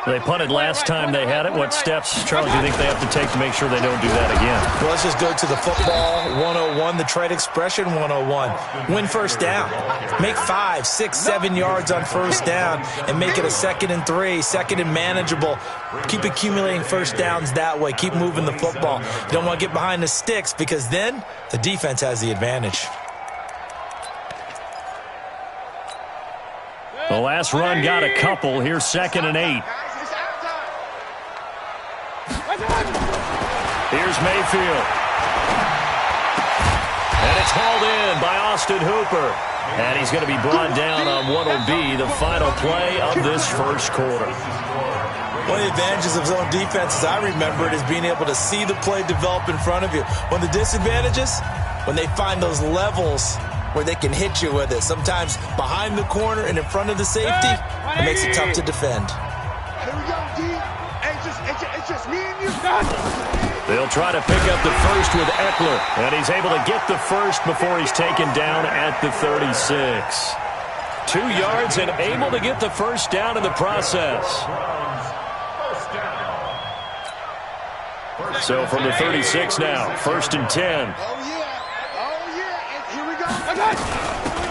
They punted last time they had it. What steps, Charlie, do you think they have to take to make sure they don't do that again? Well, let's just go to the football 101, the trade expression 101. Win first down. Make 5, 6, 7 yards on first down and make it a 2nd and 3, 2nd and manageable. Keep accumulating first downs that way. Keep moving the football. You don't want to get behind the sticks because then the defense has the advantage. The last run got a couple. Here's 2nd and 8. Here's Mayfield. And it's hauled in by Austin Hooper. And he's going to be brought down on what will be the final play of this first quarter. One of the advantages of zone defense, as I remember it, is being able to see the play develop in front of you. One of the disadvantages, when they find those levels where they can hit you with it, sometimes behind the corner and in front of the safety, it makes it tough to defend. Here we go, D. It's just me and you. They'll try to pick up the first with Eckler, and he's able to get the first before he's taken down at the 36. 2 yards and able to get the first down in the process. So from the 36 now, 1st and 10.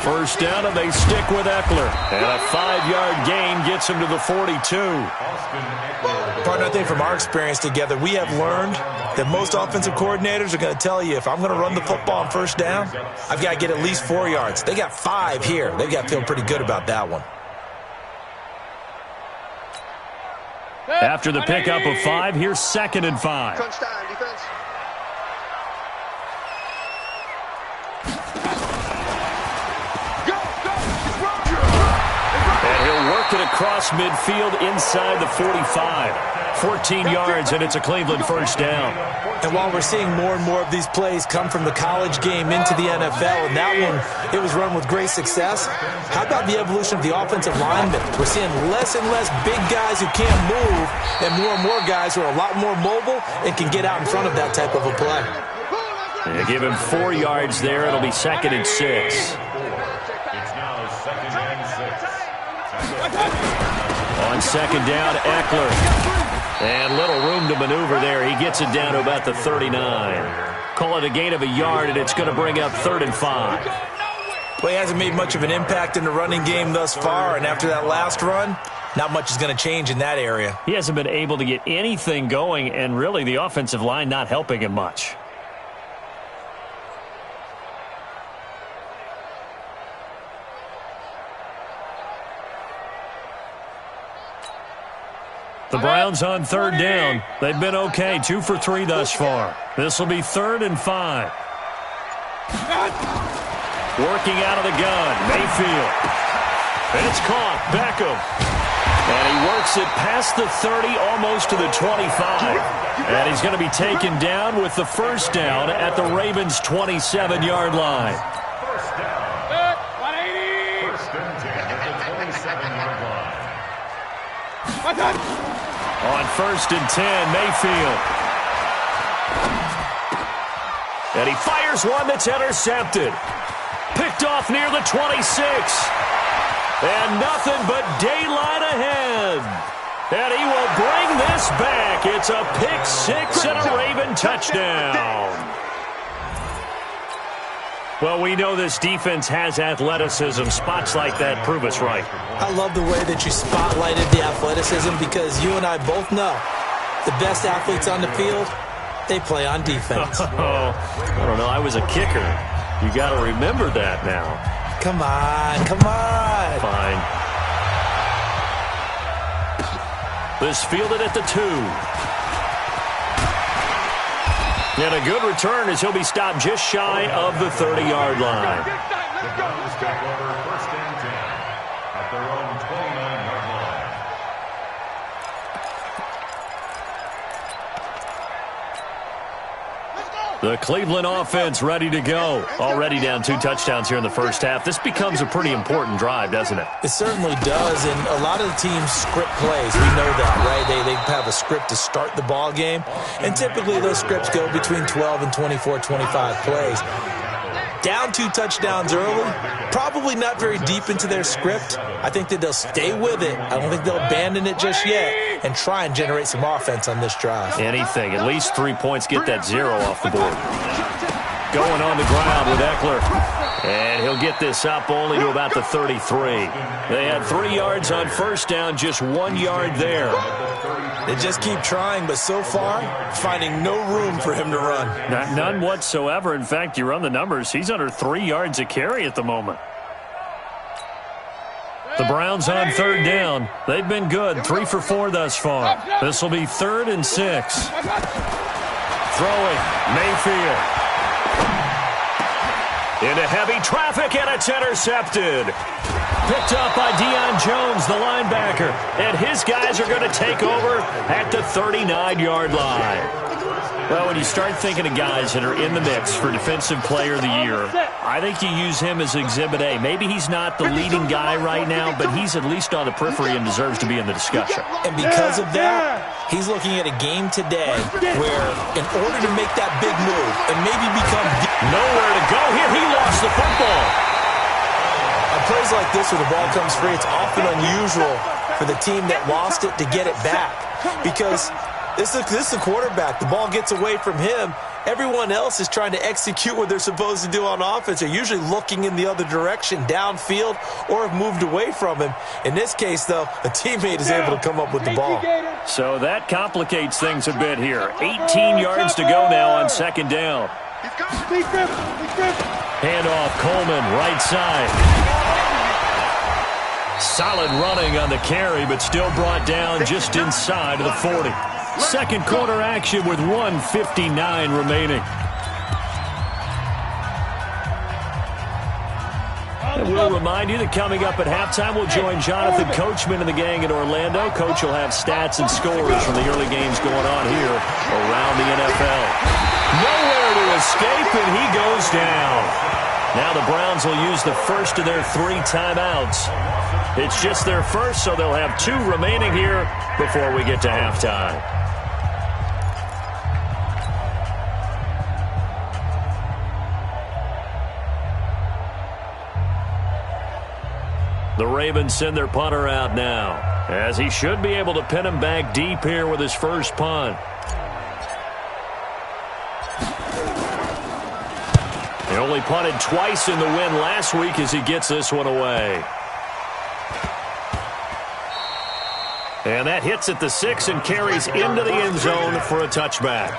First down, and they stick with Eckler. And a 5-yard gain gets him to the 42. Partner, I think from our experience together, we have learned that most offensive coordinators are going to tell you, if I'm going to run the football on first down, I've got to get at least 4 yards. They got 5 here. They've got to feel pretty good about that one. After the pickup of 5, here's 2nd and 5. Crunch time, defense. Work it across midfield inside the 45. 14 yards, and it's a Cleveland first down. And while we're seeing more and more of these plays come from the college game into the NFL, and that one, it was run with great success, how about the evolution of the offensive linemen? We're seeing less and less big guys who can't move, and more guys who are a lot more mobile and can get out in front of that type of a play. They give him 4 yards there. It'll be 2nd and 6. On 2nd down, Eckler. And little room to maneuver there. He gets it down to about the 39. Call it a gain of a yard, and it's going to bring up 3rd and 5. Well, he hasn't made much of an impact in the running game thus far, and after that last run, not much is going to change in that area. He hasn't been able to get anything going, and really the offensive line not helping him much. The Browns on 3rd down. They've been okay, 2 for 3 thus far. This will be 3rd and 5. Working out of the gun, Mayfield. And it's caught, Beckham. And he works it past the 30, almost to the 25. And he's going to be taken down with the first down at the Ravens' 27-yard line. First down. 180. First and 10 at the 27-yard line. On 1st and 10, Mayfield. And he fires one that's intercepted. Picked off near the 26. And nothing but daylight ahead. And he will bring this back. It's a pick 6 and a Raven touchdown. Well, we know this defense has athleticism. Spots like that prove us right. I love the way that you spotlighted the athleticism because you and I both know the best athletes on the field, they play on defense. I don't know. I was a kicker. You got to remember that now. Come on. Fine. This fielded at the 2. And a good return as he'll be stopped just shy of the 30-yard line. The Browns take over 1st and 10 at their own 29-yard line. The Cleveland offense ready to go. Already down 2 touchdowns here in the first half. This becomes a pretty important drive, doesn't it? It certainly does, and a lot of the teams script plays. We know that, right? They have a script to start the ball game, and typically those scripts go between 12 and 24, 25 plays. Down 2 touchdowns early, probably not very deep into their script. I think that they'll stay with it. I don't think they'll abandon it just yet. and try and generate some offense on this drive. Anything. At least 3 points. Get that 0 off the board. Going on the ground with Eckler. And he'll get this up only to about the 33. They had 3 yards on first down, just 1 yard there. They just keep trying, but so far, finding no room for him to run. None whatsoever. In fact, you run the numbers. He's under 3 yards a carry at the moment. The Browns on third down. They've been good. 3 for 4 thus far. This will be 3rd and 6. Throwing. Mayfield. Into heavy traffic, and it's intercepted. Picked up by Deion Jones, the linebacker. And his guys are going to take over at the 39-yard line. Well, when you start thinking of guys that are in the mix for Defensive Player of the Year, I think you use him as Exhibit A. Maybe he's not the leading guy right now, but he's at least on the periphery and deserves to be in the discussion. And because of that, he's looking at a game today where in order to make that big move and maybe become... Nowhere to go here. He lost the football. On plays like this where the ball comes free, it's often unusual for the team that lost it to get it back because... This is the quarterback. The ball gets away from him. Everyone else is trying to execute what they're supposed to do on offense. They're usually looking in the other direction, downfield, or have moved away from him. In this case, though, a teammate is able to come up with the ball. So that complicates things a bit here. 18 yards to go now on second down. Handoff, Coleman, right side. Solid running on the carry, but still brought down just inside of the 40. Second quarter action with 1:59 remaining. And we'll remind you that coming up at halftime, we'll join Jonathan Coachman and the gang in Orlando. Coach will have stats and scores from the early games going on here around the NFL. Nowhere to escape, and he goes down. Now the Browns will use the first of their 3 timeouts. It's just their first, so they'll have 2 remaining here before we get to halftime. The Ravens send their punter out now, as he should be able to pin him back deep here with his first punt. He only punted twice in the win last week as he gets this one away. And that hits at the 6 and carries into the end zone for a touchback.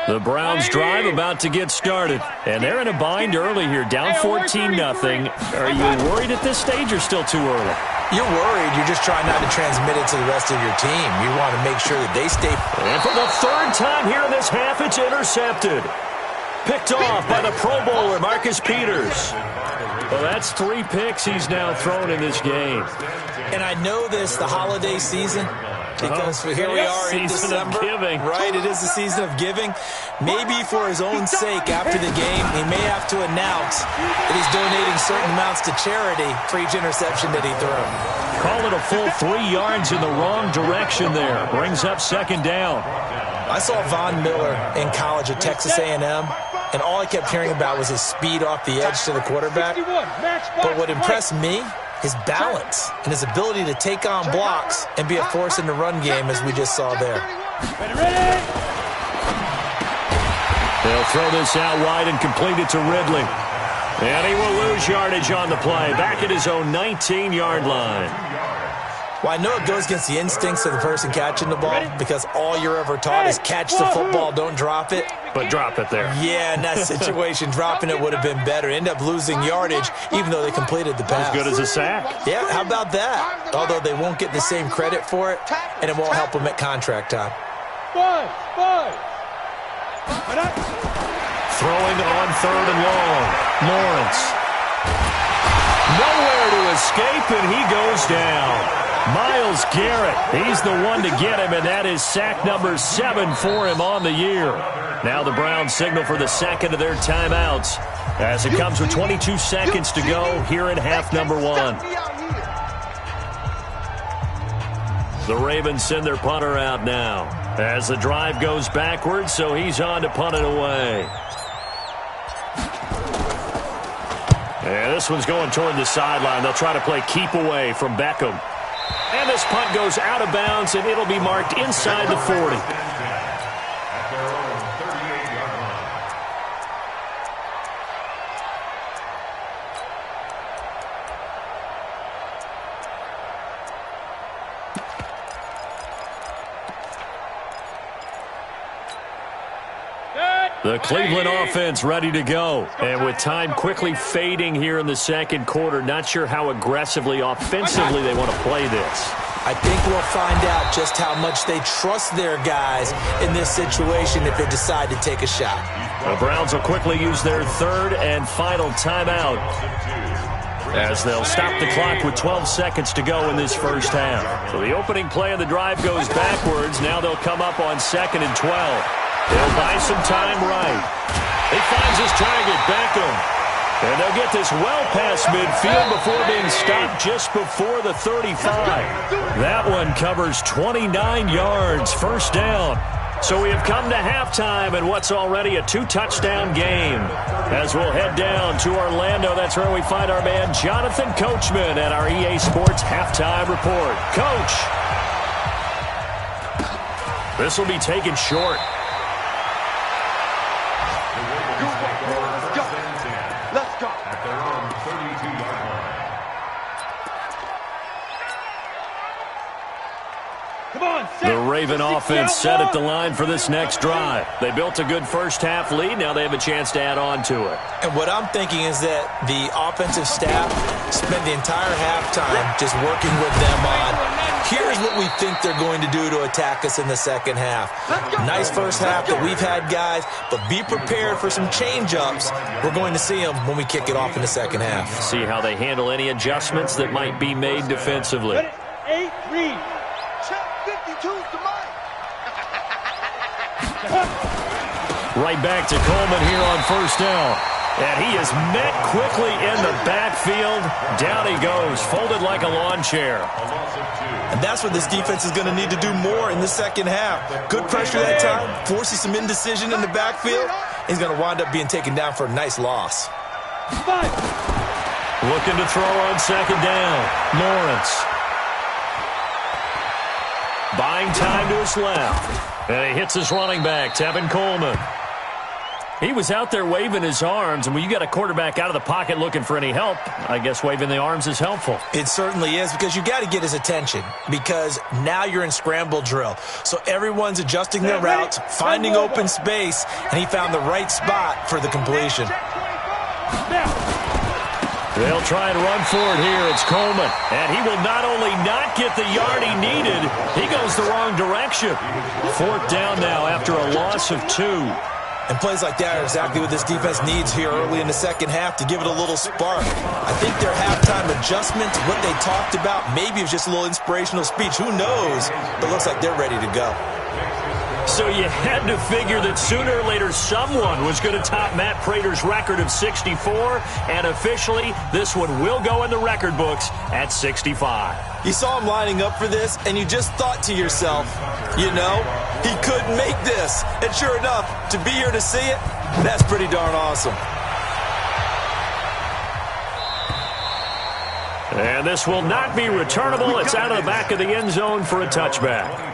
The Browns drive about to get started, and they're in a bind early here, down 14-0. Are you worried at this stage or still too early? You're worried. You're just trying not to transmit it to the rest of your team. You want to make sure that they stay. And for the 3rd time here in this half, it's intercepted. Picked off by the Pro Bowler, Marcus Peters. Well, that's 3 picks he's now thrown in this game. And I know this, the holiday season, because here we are in December. Right, it is the season of giving. Maybe for his own sake, after the game, he may have to announce that he's donating certain amounts to charity for each interception that he threw. Call it a full 3 yards in the wrong direction there. Brings up second down. I saw Von Miller in college at Texas A&M, and all I kept hearing about was his speed off the edge to the quarterback. But what impressed me, his balance and his ability to take on blocks and be a force in the run game, as we just saw there. They'll throw this out wide and complete it to Ridley. And he will lose yardage on the play, back at his own 19-yard line. Well, I know it goes against the instincts of the person catching the ball because all you're ever taught is catch the football, don't drop it. But drop it there. Yeah, in that situation, dropping it would have been better. End up losing yardage, even though they completed the pass. As good as a sack. Yeah, how about that? Although they won't get the same credit for it, and it won't help them at contract time. Throwing on 3rd and long. Lawrence. Nowhere to escape, and he goes down. Myles Garrett, he's the one to get him, and that is sack number 7 for him on the year. Now the Browns signal for the second of their timeouts as it comes with 22 seconds to go here in half number 1. The Ravens send their punter out now as the drive goes backwards, so he's on to punt it away. And this one's going toward the sideline. They'll try to play keep away from Beckham. And this punt goes out of bounds, and it'll be marked inside the 40. The Cleveland offense ready to go. And with time quickly fading here in the second quarter, not sure how aggressively, offensively they want to play this. I think we'll find out just how much they trust their guys in this situation if they decide to take a shot. The Browns will quickly use their third and final timeout as they'll stop the clock with 12 seconds to go in this first half. So the opening play of the drive goes backwards. Now they'll come up on 2nd and 12. They'll buy some time right. He finds his target, Beckham. And they'll get this well past midfield before being stopped just before the 35. That one covers 29 yards, first down. So we have come to halftime in what's already a 2-touchdown game. As we'll head down to Orlando, that's where we find our man Jonathan Coachman at our EA Sports Halftime Report. Coach, this will be taken short. The Raven offense set at the line for this next drive. They built a good first-half lead. Now they have a chance to add on to it. And what I'm thinking is that the offensive staff spent the entire halftime just working with them on, here's what we think they're going to do to attack us in the second half. Nice first half that we've had, guys, but be prepared for some change-ups. We're going to see them when we kick it off in the second half. See how they handle any adjustments that might be made defensively. 8-3. Right back to Coleman here on first down. And he is met quickly in the backfield. Down he goes, folded like a lawn chair. And that's what this defense is going to need to do more in the second half. Good pressure that time, forcing some indecision in the backfield. He's going to wind up being taken down for a nice loss. Looking to throw on second down. Lawrence. Buying time to his left. And he hits his running back, Tevin Coleman. He was out there waving his arms, and when you got a quarterback out of the pocket looking for any help, I guess waving the arms is helpful. It certainly is, because you got to get his attention, because now you're in scramble drill. So everyone's adjusting their routes, finding open space, and he found the right spot for the completion. They'll try and run for it here. It's Coleman. And he will not only not get the yard he needed, he goes the wrong direction. Fourth down now after a loss of 2. And plays like that are exactly what this defense needs here early in the second half to give it a little spark. I think their halftime adjustments, what they talked about, maybe it was just a little inspirational speech. Who knows? But it looks like they're ready to go. So you had to figure that sooner or later someone was going to top Matt Prater's record of 64, and officially this one will go in the record books at 65. You saw him lining up for this, and you just thought to yourself, you know, he could make this. And sure enough, to be here to see it, that's pretty darn awesome. And this will not be returnable. It's out of the back of the end zone for a touchback.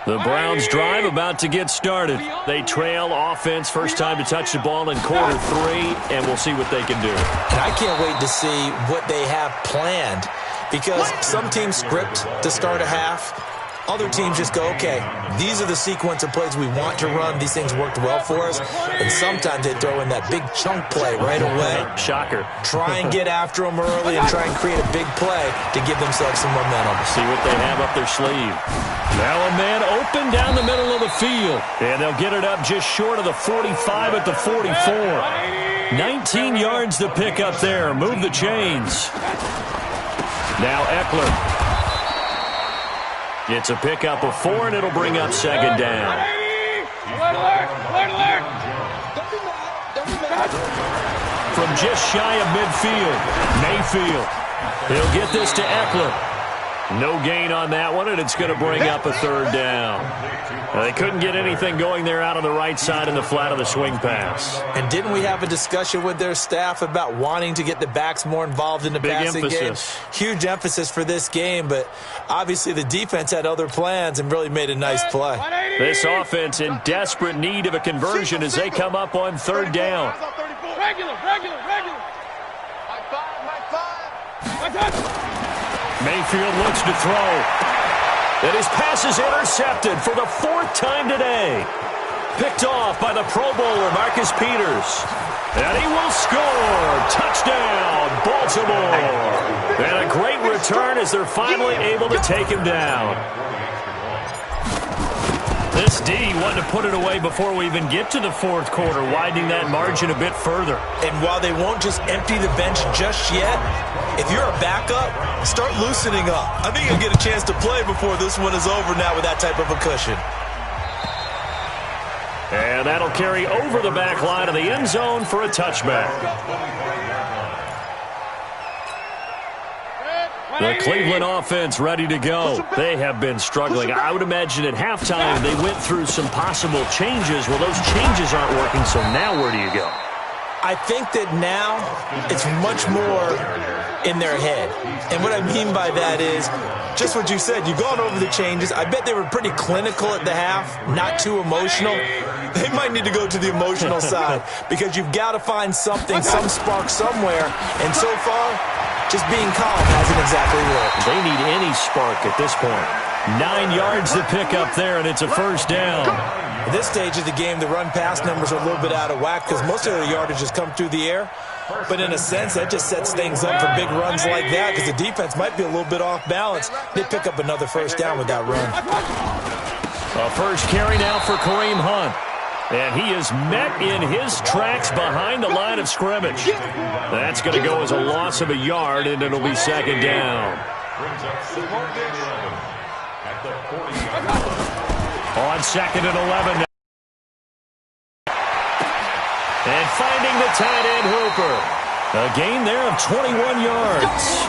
The Browns drive about to get started. They trail offense, first time to touch the ball in quarter 3, and we'll see what they can do. And I can't wait to see what they have planned, because some teams script to start a half. Other teams just go, okay, these are the sequence of plays we want to run. These things worked well for us. And sometimes they throw in that big chunk play right away. Shocker. Try and get after them early and try and create a big play to give themselves some momentum. See what they have up their sleeve. Now a man open down the middle of the field. And they'll get it up just short of the 45 at the 44. 19 yards to pick up there. Move the chains. Now Eckler. It's a pickup of 4, and it'll bring up second down. From just shy of midfield, Mayfield. He'll get this to Eckler. No gain on that one, and it's going to bring up a third down. They couldn't get anything going there out on the right side in the flat of the swing pass. And didn't we have a discussion with their staff about wanting to get the backs more involved in the passing game? Huge emphasis for this game, but obviously the defense had other plans and really made a nice play. This offense in desperate need of a conversion as they come up on third down. Regular. Mayfield looks to throw. And his pass is intercepted for the fourth time today. Picked off by the Pro Bowler, Marcus Peters. And he will score. Touchdown, Baltimore. And a great return as they're finally able to take him down. This D wanted to put it away before we even get to the fourth quarter, widening that margin a bit further. And while they won't just empty the bench just yet, if you're a backup, start loosening up. I think you'll get a chance to play before this one is over now with that type of a cushion. And that'll carry over the back line of the end zone for a touchback. The Cleveland offense ready to go. They have been struggling. I would imagine at halftime they went through some possible changes. Well, those changes aren't working, so now where do you go? I think that now it's much more in their head. And what I mean by that is just what you said. You've gone over the changes. I bet they were pretty clinical at the half, not too emotional. They might need to go to the emotional side because you've got to find something, some spark somewhere. And so far, just being calm hasn't exactly worked. They need any spark at this point. 9 yards to pick up there, and it's a first down. At this stage of the game, the run-pass numbers are a little bit out of whack because most of their yardage has come through the air. But in a sense, that just sets things up for big runs like that because the defense might be a little bit off balance. They pick up another first down with that run. A first carry now for Kareem Hunt. And he is met in his tracks behind the line of scrimmage. That's going to go as a loss of a yard, and it'll be second down. On second and 11 now. And finding the tight end Hooper. A gain there of 21 yards.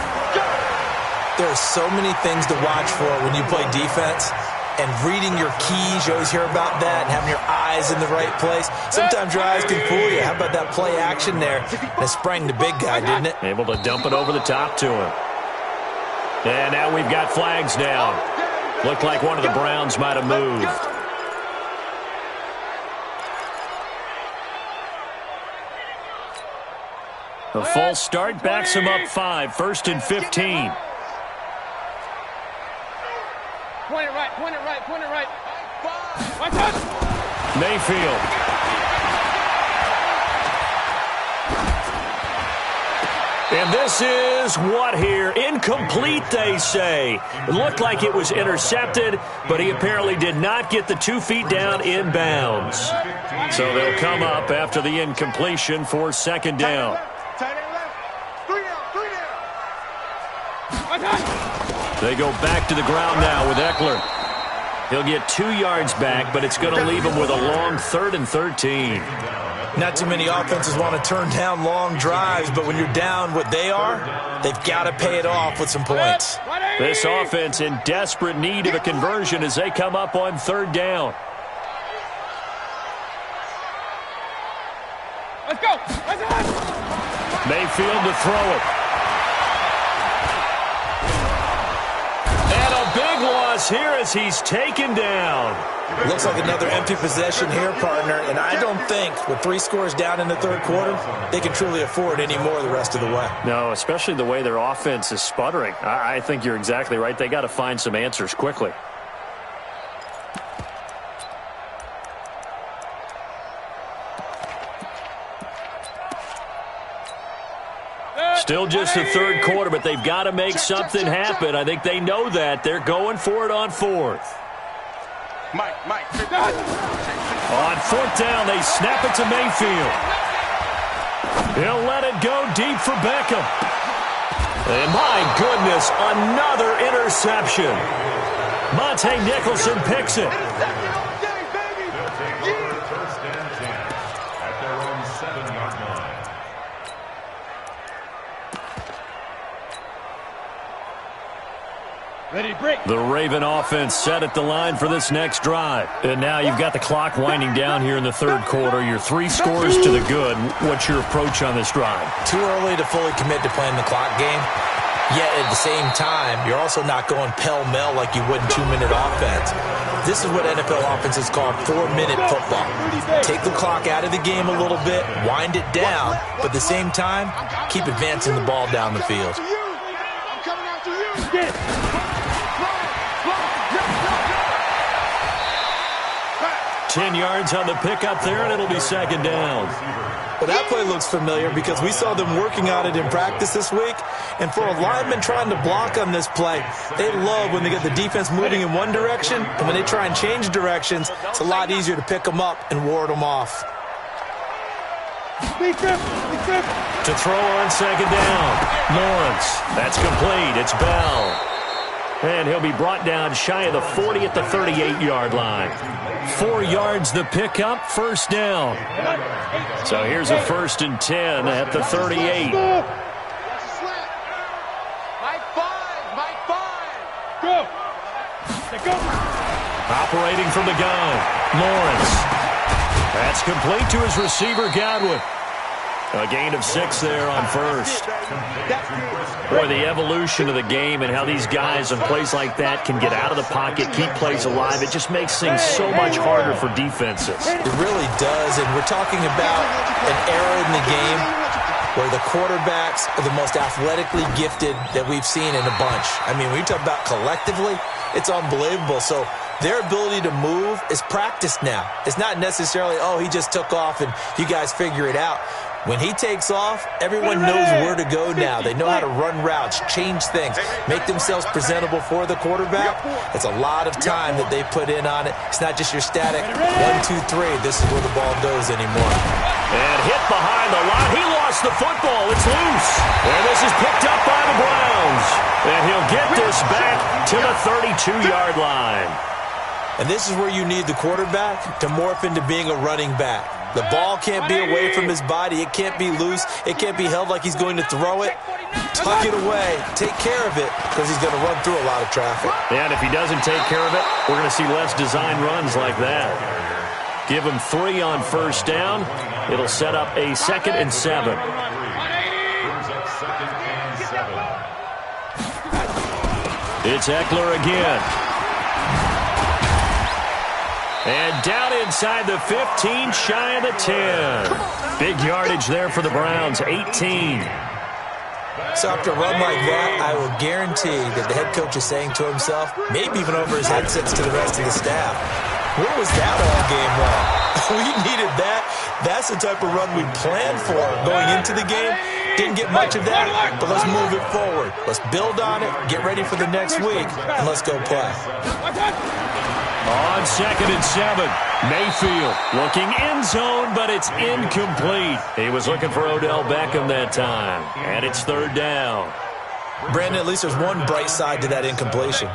There are so many things to watch for when you play defense. And reading your keys, you always hear about that, and having your eyes in the right place. Sometimes your eyes can fool you. How about that play action there? That sprang the big guy, didn't it? Able to dump it over the top to him. And now we've got flags down. Looked like one of the Browns might have moved. A false start backs him up 5, first and 15. Point it right. Mayfield. And this is what here? Incomplete, they say. It looked like it was intercepted, but he apparently did not get the 2 feet down in bounds. So they'll come up after the incompletion for second down. They go back to the ground now with Eckler. He'll get 2 yards back, but it's going to leave him with a long 3rd and 13. Not too many offenses want to turn down long drives, but when you're down what they are, they've got to pay it off with some points. This offense in desperate need of a conversion as they come up on third down. Let's go. Mayfield to throw it. And a big loss here as he's taken down. Looks like another empty possession here, partner, and I don't think with 3 scores down in the third quarter, they can truly afford any more the rest of the way. No, especially the way their offense is sputtering. I think you're exactly right. They got to find some answers quickly. Still just the third quarter, but they've got to make something happen. I think they know that. They're going for it on fourth. Mike. On fourth down, they snap it to Mayfield. He'll let it go deep for Beckham. And my goodness, another interception. Monte Nicholson picks it. Ready, break. The Raven offense set at the line for this next drive. And now you've got the clock winding down here in the third quarter. You're 3 scores to the good. What's your approach on this drive? Too early to fully commit to playing the clock game. Yet at the same time, you're also not going pell-mell like you would in 2-minute offense. This is what NFL offenses call 4-minute football. Take the clock out of the game a little bit, wind it down, but at the same time, keep advancing the ball down the field. I'm coming after you. 10 yards on the pickup there, and it'll be second down. Well, that play looks familiar because we saw them working on it in practice this week. And for a lineman trying to block on this play, they love when they get the defense moving in one direction. And when they try and change directions, it's a lot easier to pick them up and ward them off. To throw on second down. Lawrence. That's complete. It's Bell. And he'll be brought down shy of the 40 at the 38-yard line. 4 yards the pickup, first down. So here's a 1st and 10 at the 38. Go. Operating from the gun, Lawrence. That's complete to his receiver, Godwin. A gain of 6 there on first. Boy, the evolution of the game and how these guys on plays like that can get out of the pocket, keep plays alive, it just makes things so much harder for defenses. It really does, and we're talking about an era in the game where the quarterbacks are the most athletically gifted that we've seen in a bunch. I mean, when you talk about collectively, it's unbelievable. So their ability to move is practiced now. It's not necessarily, oh, he just took off and you guys figure it out. When he takes off, everyone knows where to go now. They know how to run routes, change things, make themselves presentable for the quarterback. It's a lot of time that they put in on it. It's not just your static 1, 2, 3. This is where the ball goes anymore. And hit behind the line. He lost the football. It's loose. And this is picked up by the Browns. And he'll get this back to the 32-yard line. And this is where you need the quarterback to morph into being a running back. The ball can't be away from his body. It can't be loose. It can't be held like he's going to throw it. Tuck it away. Take care of it because he's going to run through a lot of traffic. And if he doesn't take care of it, we're going to see less design runs like that. Give him 3 on first down. It'll set up a 2nd and 7. It's Eckler again. And down inside the 15, shy of the 10. Big yardage there for the Browns, 18. So after a run like that, I will guarantee that the head coach is saying to himself, maybe even over his headsets to the rest of the staff, where was that all game long? We needed that. That's the type of run we planned for going into the game. Didn't get much of that, but let's move it forward. Let's build on it, get ready for the next week, and let's go play. On 2nd and 7, Mayfield looking end zone, but it's incomplete. He was looking for Odell Beckham that time, and it's 3rd down. Brandon, at least there's one bright side to that incompletion.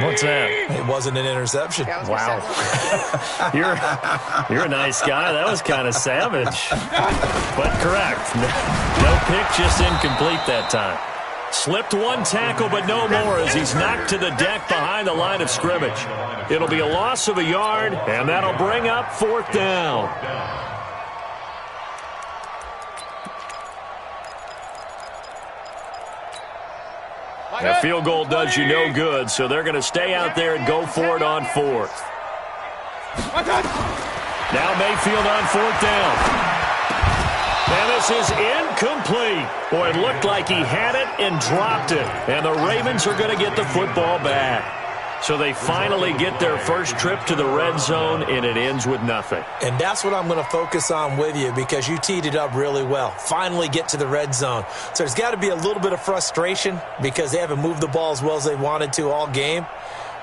What's that? It wasn't an interception. Wow. You're a nice guy. That was kind of savage. But correct. No pick, just incomplete that time. Slipped one tackle, but no more as he's knocked to the deck behind the line of scrimmage. It'll be a loss of a yard, and that'll bring up 4th down. A field goal does you no good, so they're going to stay out there and go for it on 4th. Now Mayfield on 4th down. And this is incomplete. Boy, it looked like he had it and dropped it. And the Ravens are going to get the football back. So they finally get their first trip to the red zone, and it ends with nothing. And that's what I'm going to focus on with you because you teed it up really well. Finally get to the red zone. So there's got to be a little bit of frustration because they haven't moved the ball as well as they wanted to all game.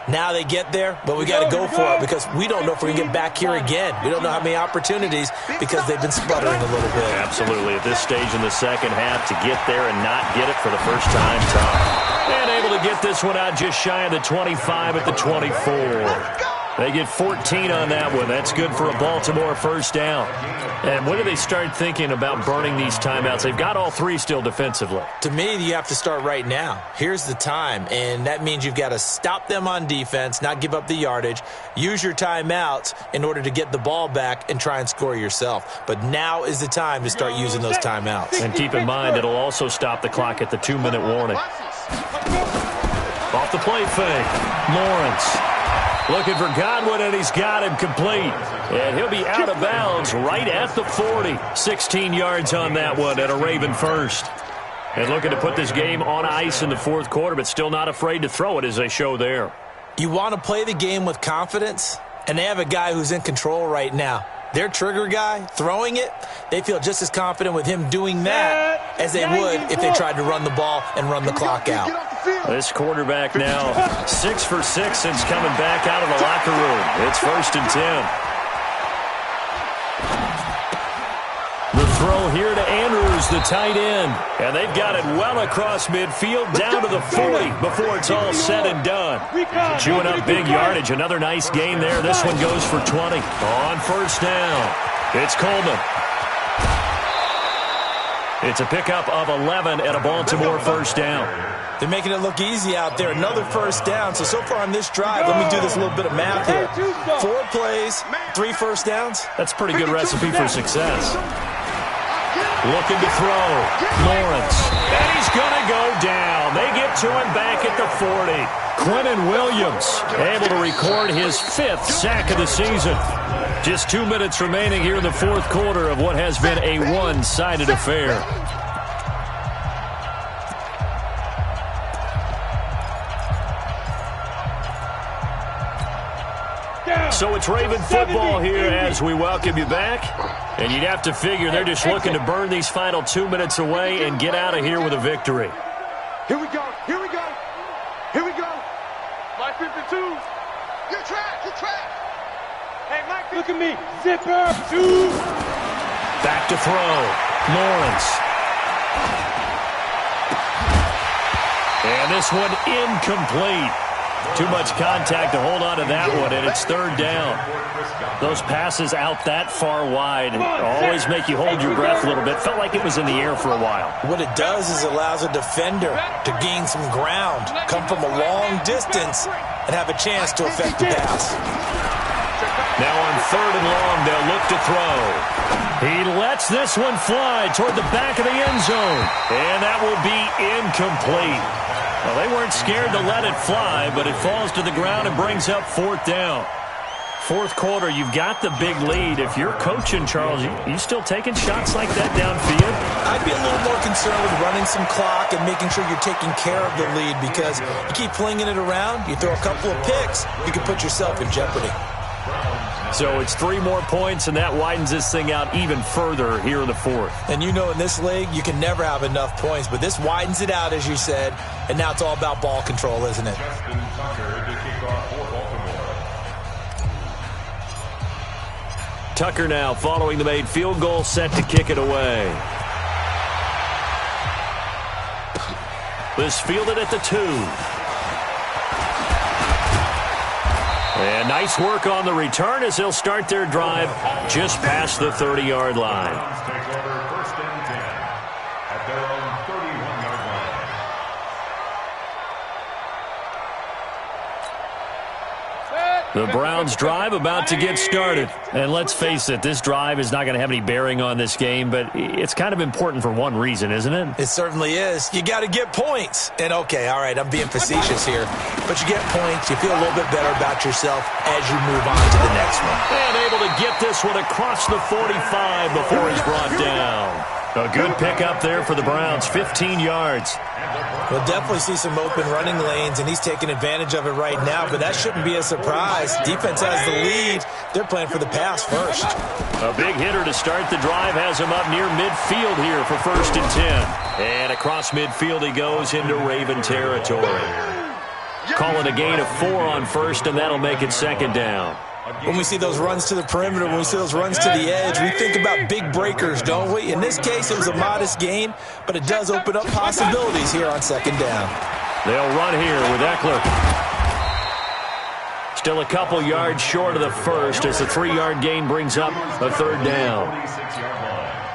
Now they get there, but we got to go for it because we don't know if we're going to get back here again. We don't know how many opportunities because they've been sputtering a little bit. Absolutely. At this stage in the second half, to get there and not get it for the first time, tough. And able to get this one out just shy of the 25 at the 24. They get 14 on that one. That's good for a Baltimore first down. And when do they start thinking about burning these timeouts? They've got all three still defensively. To me, you have to start right now. Here's the time, and that means you've got to stop them on defense, not give up the yardage, use your timeouts in order to get the ball back and try and score yourself. But now is the time to start using those timeouts. And keep in mind, it'll also stop the clock at the 2-minute warning. Off the play fake, Lawrence. Looking for Godwin, and he's got him complete. And he'll be out of bounds right at the 40. 16 yards on that one at a Raven first. And looking to put this game on ice in the fourth quarter, but still not afraid to throw it as they show there. You want to play the game with confidence, and they have a guy who's in control right now. Their trigger guy, throwing it, they feel just as confident with him doing that as they would if they tried to run the ball and run the clock out. This quarterback now 6 for 6 since coming back out of the locker room. It's 1st and 10. The throw here to Andrews, the tight end. And they've got it well across midfield, down to the 40 before it's all said and done. Chewing up big yardage. Another nice gain there. This one goes for 20. On first down, it's Coleman. It's a pickup of 11 at a Baltimore first down. They're making it look easy out there. Another first down. So far on this drive, let me do this little bit of math here. 4 plays, 3 first downs. That's a pretty good recipe for success. Looking to throw. Lawrence. And he's going to go down. They get to him back at the 40. Quentin Williams able to record his 5th sack of the season. Just 2 minutes remaining here in the fourth quarter of what has been a one-sided affair. So it's Raven football here as we welcome you back. And you'd have to figure they're just looking to burn these final 2 minutes away and get out of here with a victory. Here we go. Here we go. Here we go. Mike 52. Good track. Good track. Hey, Mike, look at me. Zipper. 2. Back to throw. Lawrence. And this one incomplete. Too much contact to hold on to that one, and it's 3rd down. Those passes out that far wide always make you hold your breath a little bit. Felt like it was in the air for a while. What it does is allows a defender to gain some ground, come from a long distance, and have a chance to affect the pass. Now on 3rd and long, they'll look to throw. He lets this one fly toward the back of the end zone, and that will be incomplete. Well, they weren't scared to let it fly, but it falls to the ground and brings up 4th down. Fourth quarter, you've got the big lead. If you're coaching, Charles, you still taking shots like that downfield? I'd be a little more concerned with running some clock and making sure you're taking care of the lead, because you keep flinging it around, you throw a couple of picks, you can put yourself in jeopardy. So it's 3 more points, and that widens this thing out even further here in the fourth. And you know in this league, you can never have enough points, but this widens it out, as you said, and now it's all about ball control, isn't it? Tucker now following the made field goal, set to kick it away. This fielded at the 2. And nice work on the return as they'll start their drive just past the 30-yard line. The Browns drive about to get started. And let's face it, this drive is not going to have any bearing on this game, but it's kind of important for one reason, isn't it? It certainly is. You got to get points. And okay, all right, I'm being facetious here, but you get points, you feel a little bit better about yourself as you move on to the next one. And able to get this one across the 45 before he's brought down. A good pickup there for the Browns, 15 yards. We'll definitely see some open running lanes, and he's taking advantage of it right now, but that shouldn't be a surprise. Defense has the lead. They're playing for the pass first. A big hitter to start the drive has him up near midfield here for 1st and 10. And across midfield he goes into Raven territory. Call it a gain of 4 on first, and that'll make it 2nd down. When we see those runs to the perimeter, when we see those runs to the edge, we think about big breakers, don't we? In this case, it was a modest gain, but it does open up possibilities here on 2nd down. They'll run here with Eckler. Still a couple yards short of the first as the 3-yard gain brings up a third down.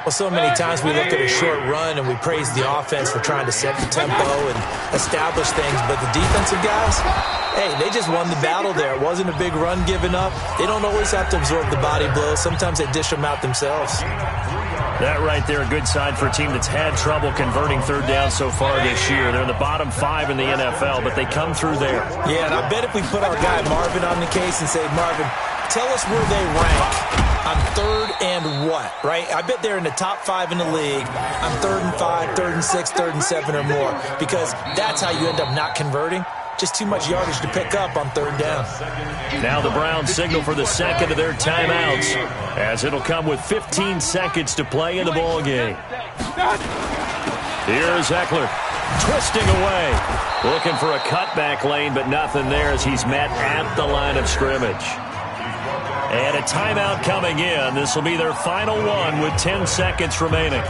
Well, so many times we look at a short run and we praise the offense for trying to set the tempo and establish things, but the defensive guys, hey, they just won the battle there. It wasn't a big run given up. They don't always have to absorb the body blows. Sometimes they dish them out themselves. That right there, a good sign for a team that's had trouble converting third down so far this year. They're in the bottom 5 in the NFL, but they come through there. Yeah, and I bet if we put our guy Marvin on the case and say, Marvin, tell us where they rank on third and what, right? I bet they're in the top 5 in the league on 3rd and 5, 3rd and 6, 3rd and 7 or more, because that's how you end up not converting. Just too much yardage to pick up on third down. Now the Browns signal for the second of their timeouts, as it'll come with 15 seconds to play in the ball game. Here's Eckler, twisting away, looking for a cutback lane, but nothing there as he's met at the line of scrimmage. And a timeout coming in. This will be their final one with 10 seconds remaining.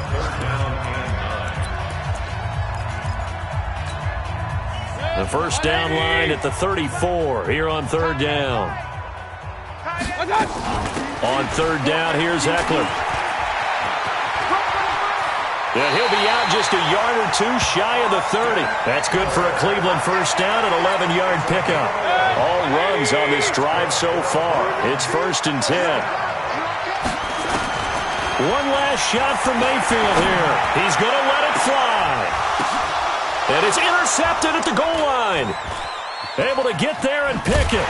The first down line at the 34 here on third down. On third down, here's Eckler. And he'll be out just a yard or two shy of the 30. That's good for a Cleveland first down, an 11-yard pickup. All runs on this drive so far. It's 1st and 10. One last shot from Mayfield here. He's going to let it fly. And it's intercepted at the goal line. Able to get there and pick it.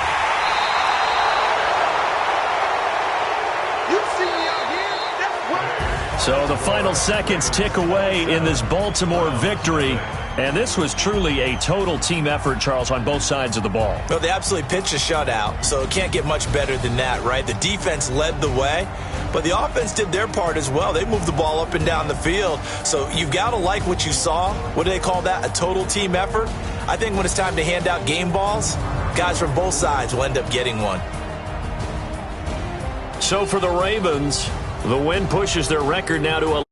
You see me out here? That's what. So the final seconds tick away in this Baltimore victory. And this was truly a total team effort, Charles, on both sides of the ball. Well, they absolutely pitched a shutout, so it can't get much better than that, right? The defense led the way, but the offense did their part as well. They moved the ball up and down the field, so you've got to like what you saw. What do they call that? A total team effort? I think when it's time to hand out game balls, guys from both sides will end up getting one. So for the Ravens, the win pushes their record now to